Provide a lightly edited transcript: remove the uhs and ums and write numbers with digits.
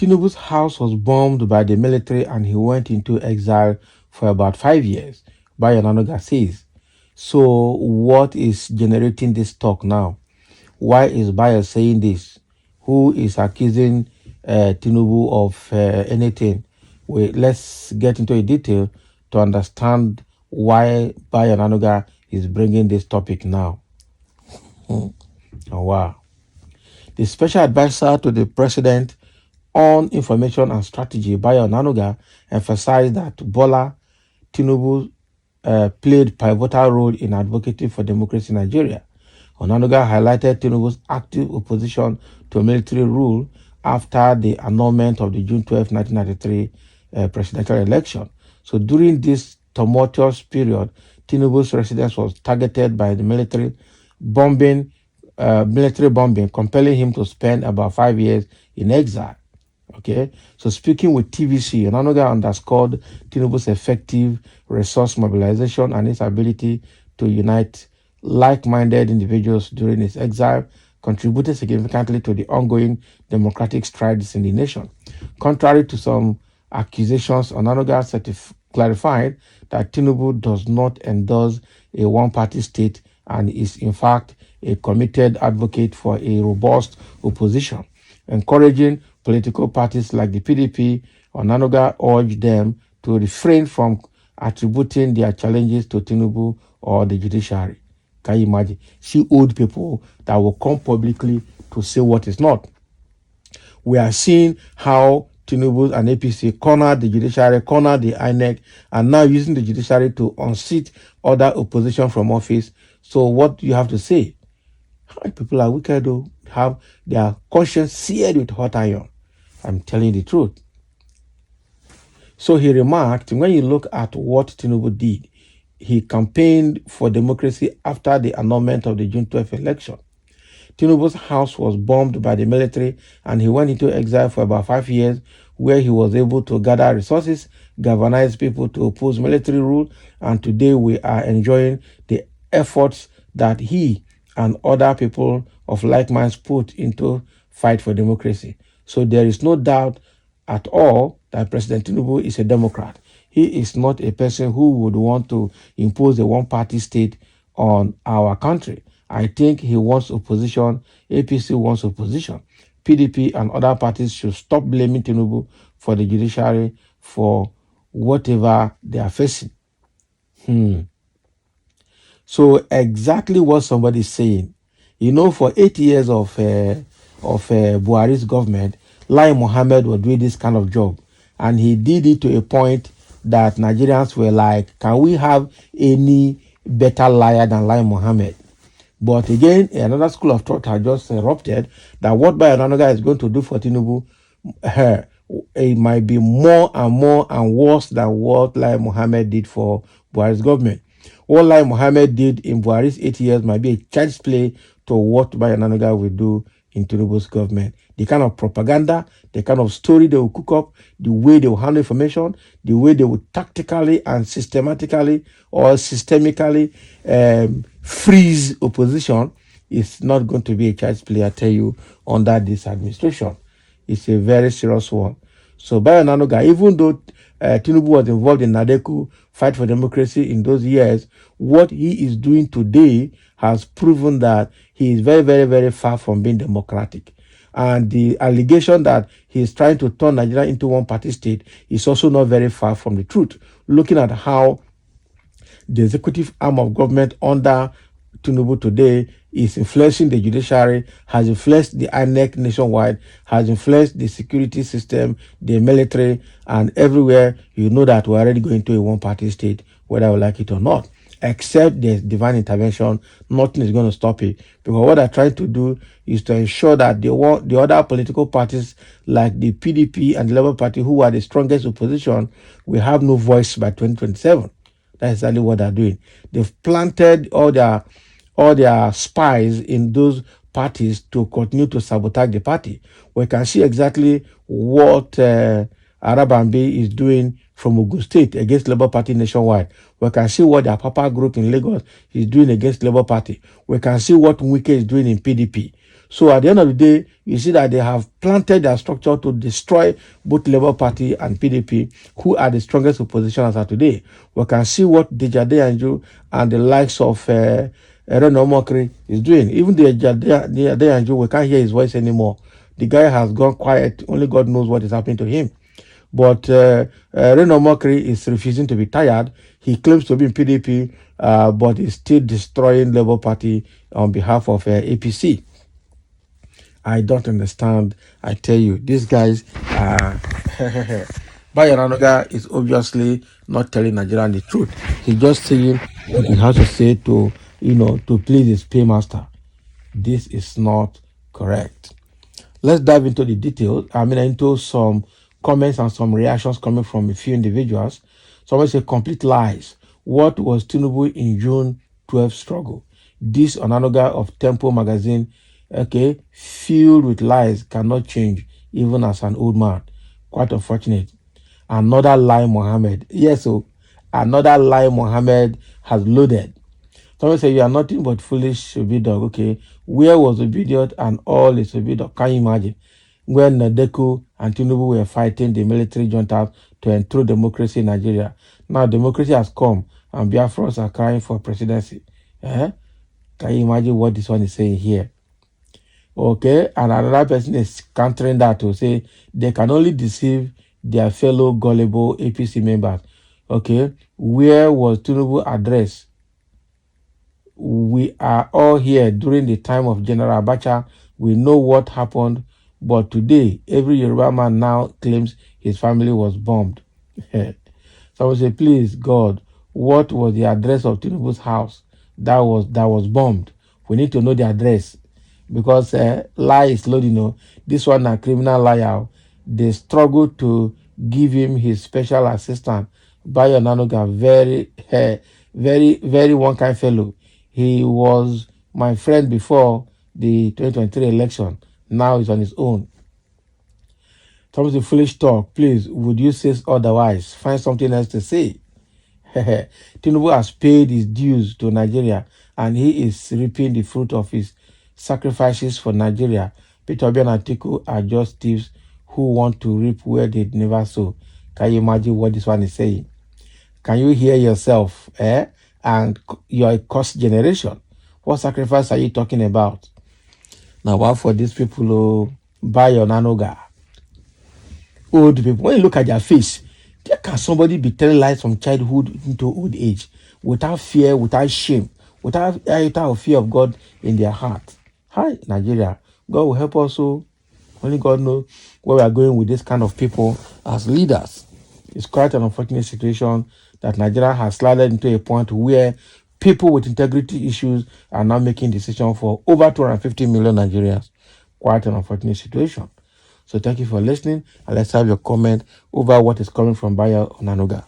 Tinubu's house was bombed by the military and he went into exile for about 5 years, ONANUGA says. So what is generating this talk now? Why is Bayo saying this? Who is accusing Tinubu of anything? Let's get into a detail to understand why ONANUGA is bringing this topic now. Oh, wow. The special advisor to the president on information and strategy, ONANUGA, emphasized that Bola Tinubu played pivotal role in advocating for democracy in Nigeria. ONANUGA highlighted Tinubu's active opposition to military rule after the annulment of the June 12, 1993 presidential election. So during this tumultuous period, Tinubu's residence was targeted by the military bombing, compelling him to spend about 5 years in exile. Okay, so speaking with TVC, ONANUGA underscored Tinubu's effective resource mobilization and his ability to unite like-minded individuals during his exile contributed significantly to the ongoing democratic strides in the nation. Contrary to some accusations, ONANUGA clarified that Tinubu does not endorse a one-party state and is in fact a committed advocate for a robust opposition. Encouraging political parties like the PDP, ONANUGA urged them to refrain from attributing their challenges to Tinubu or the judiciary. Can you imagine? See old people that will come publicly to say what is not. We are seeing how Tinubu and APC cornered the judiciary, cornered the INEC, and now using the judiciary to unseat other opposition from office. So what do you have to say? How people are wicked though, have their conscience seared with hot iron. I'm telling you the truth. So he remarked, when you look at what Tinubu did, he campaigned for democracy after the annulment of the June 12th election. Tinubu's house was bombed by the military and he went into exile for about 5 years, where he was able to gather resources, galvanize people to oppose military rule, and today we are enjoying the efforts that he and other people of like minds put into fight for democracy. So there is no doubt at all that President Tinubu is a Democrat. He is not a person who would want to impose a one-party state on our country. I think he wants opposition. APC wants opposition. PDP and other parties should stop blaming Tinubu for the judiciary for whatever they are facing. So exactly what somebody is saying. You know, for 8 years of Buhari's government, Lai Mohammed was doing this kind of job. And he did it to a point that Nigerians were like, can we have any better liar than Lai Mohammed? But again, another school of thought had just erupted that what ONANUGA is going to do for Tinubu, it might be more and worse than what Lai Mohammed did for Buhari's government. What Lai Mohammed did in Buhari's 8 years might be a child's play to what ONANUGA will do in Tinubu's government. The kind of propaganda, the kind of story they will cook up, the way they will handle information, the way they will tactically and systematically or systemically freeze opposition is not going to be a child's play, I tell you, under this administration. It's a very serious one. So ONANUGA, even though Tinubu was involved in Nadeku fight for democracy in those years, what he is doing today has proven that he is very, very, very far from being democratic. And the allegation that he is trying to turn Nigeria into one-party state is also not very far from the truth. Looking at how the executive arm of government under Tinubu today is influencing the judiciary, has influenced the INEC nationwide, has influenced the security system, the military, and everywhere, you know that we're already going to a one-party state, whether we like it or not. Except there's divine intervention, nothing is going to stop it. Because what they're trying to do is to ensure that the other political parties like the PDP and the Labour Party, who are the strongest opposition, will have no voice by 2027. That's exactly what they're doing. They've planted all their spies in those parties to continue to sabotage the party. We can see exactly what Arabambi is doing from Ogun State against Labour Party nationwide. We can see what the Papa group in Lagos is doing against Labour Party. We can see what Wike is doing in PDP. So at the end of the day, you see that they have planted their structure to destroy both Labour Party and PDP, who are the strongest opposition as of today. We can see what Dejade Anju and the likes of Reno Mokri is doing. Even Dejade Anju, we can't hear his voice anymore. The guy has gone quiet. Only God knows what is happening to him. But Reno Mokri is refusing to be tired. He claims to be in PDP, but is still destroying Labour Party on behalf of APC. I don't understand. I tell you, these guys are. ONANUGA is obviously not telling Nigerian the truth. He's just saying what he has to say to, to please his paymaster. This is not correct. Let's dive into the details. Into some comments and some reactions coming from a few individuals. Someone say complete lies. What was TINUBU in June 12 struggle? This ONANUGA of Tempo magazine, okay, filled with lies, cannot change even as an old man. Quite unfortunate. Another lie Mohammed. Yes, so another lie Mohammed has loaded. Someone say you are nothing but foolish Obidog. Okay, where was Obidog and all his Obidog? Can you imagine? When Nadeku and Tinubu were fighting the military junta to enthrone democracy in Nigeria. Now democracy has come and Biafrans are crying for presidency. Can you imagine what this one is saying here? Okay, and another person is countering that to say they can only deceive their fellow gullible APC members. Okay, where was Tinubu address? We are all here during the time of General Abacha. We know what happened, but today every Yoruba man now claims his family was bombed. Someone say, please God, what was the address of Tinubu's house that was bombed? We need to know the address, because lie is loading. This one a criminal liar. They struggle to give him his special assistant, ONANUGA, very, very one kind fellow. He was my friend before the 2023 election. Now he's on his own. Thomas, the foolish talk. Please, would you say otherwise? Find something else to say. Tinubu has paid his dues to Nigeria, and he is reaping the fruit of his sacrifices for Nigeria. Peter Obi and Atiku are just thieves who want to reap where they never sow. Can you imagine what this one is saying? Can you hear yourself? And you're a cursed generation. What sacrifice are you talking about? Now, what for these people who buy ONANUGA? Old people, when you look at their face, how can somebody be telling lies from childhood into old age without fear, without shame, without fear of God in their heart? Hi, Nigeria. God will help us. Only God knows where we are going with this kind of people as leaders. It's quite an unfortunate situation that Nigeria has slided into a point where people with integrity issues are now making decisions for over 250 million Nigerians. Quite an unfortunate situation. So thank you for listening, and let's have your comment over what is coming from ONANUGA.